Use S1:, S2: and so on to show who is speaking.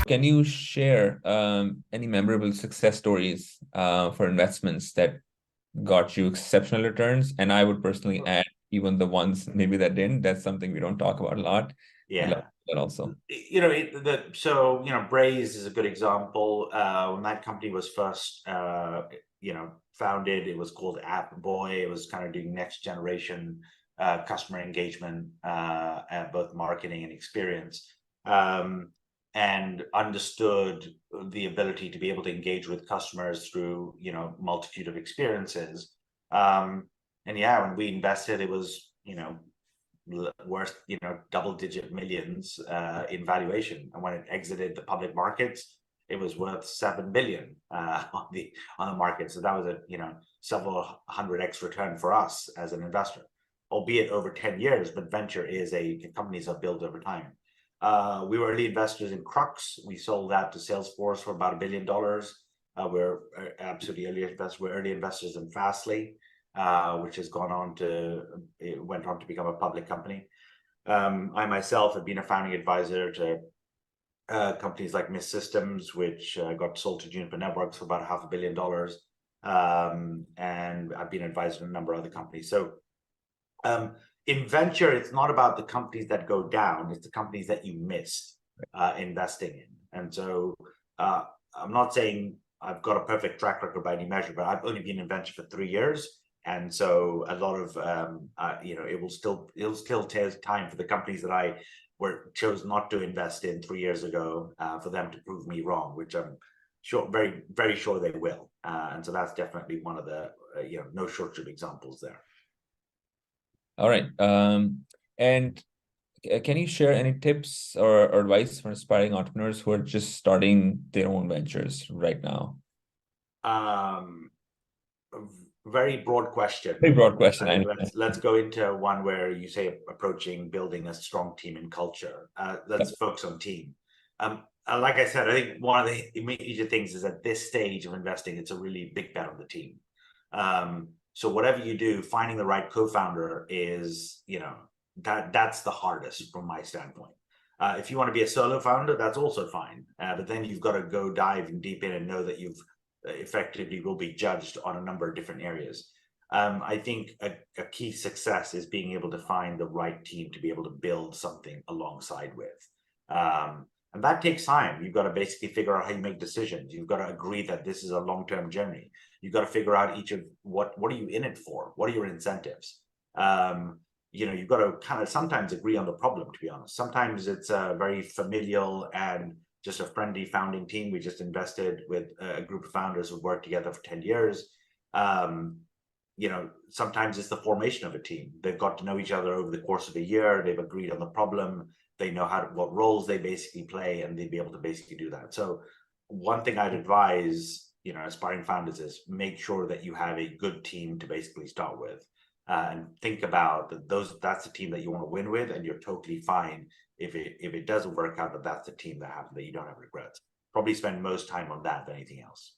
S1: can you share any memorable success stories for investments that got you exceptional returns? And I would personally add even the ones maybe that didn't. That's something we don't talk about a lot. I'd love that also.
S2: Braze is a good example. When that company was first, founded, it was called App Boy. It was kind of doing next generation customer engagement, both marketing and experience, and understood the ability to be able to engage with customers through, multitude of experiences. And when we invested, it was, worth, double-digit millions in valuation. And when it exited the public markets, it was worth 7 billion on the market. So that was a several 100x return for us as an investor, albeit over 10 years. But venture is companies are built over time. We were early investors in Crux. We sold that to Salesforce for about $1 billion. We're absolutely early investors. We're early investors in Fastly, which has went on to become a public company. I myself have been a founding advisor to companies like Mist Systems, which got sold to Juniper Networks for about $500 million. And I've been advisor in a number of other companies. So in venture, it's not about the companies that go down, it's the companies that you missed investing in. And so I'm not saying I've got a perfect track record by any measure, but I've only been in venture for 3 years. And so a lot of, it'll still take time for the companies that I chose not to invest in 3 years ago for them to prove me wrong, which I'm sure, very, very sure they will. And so that's definitely one of the, no shortage of examples there.
S1: All right. And can you share any tips or advice for aspiring entrepreneurs who are just starting their own ventures right now?
S2: Very broad question.
S1: Very broad question.
S2: Let's go into one where you say approaching building a strong team and culture. Let's focus on team. Like I said, I think one of the immediate things is at this stage of investing, it's a really big bet on the team. So whatever you do, finding the right co-founder is, that's the hardest from my standpoint. If you want to be a solo founder, that's also fine. But then you've got to go dive deep in and know that you've effectively will be judged on a number of different areas. I think a key success is being able to find the right team to be able to build something alongside with. And that takes time. You've got to basically figure out how you make decisions. You've got to agree that this is a long-term journey. You've got to figure out each of what are you in it for? What are your incentives? You've got to kind of sometimes agree on the problem, to be honest. Sometimes it's very familial and just a friendly founding team. We just invested with a group of founders who worked together for 10 years. Sometimes it's the formation of a team. They've got to know each other over the course of a year. They've agreed on the problem. They know what roles they basically play, and they'd be able to basically do that. So one thing I'd advise, aspiring founders is make sure that you have a good team to basically start with, and think about that's the team that you want to win with, and you're totally fine if it doesn't work out, that's the team that you don't have regrets. Probably spend most time on that than anything else.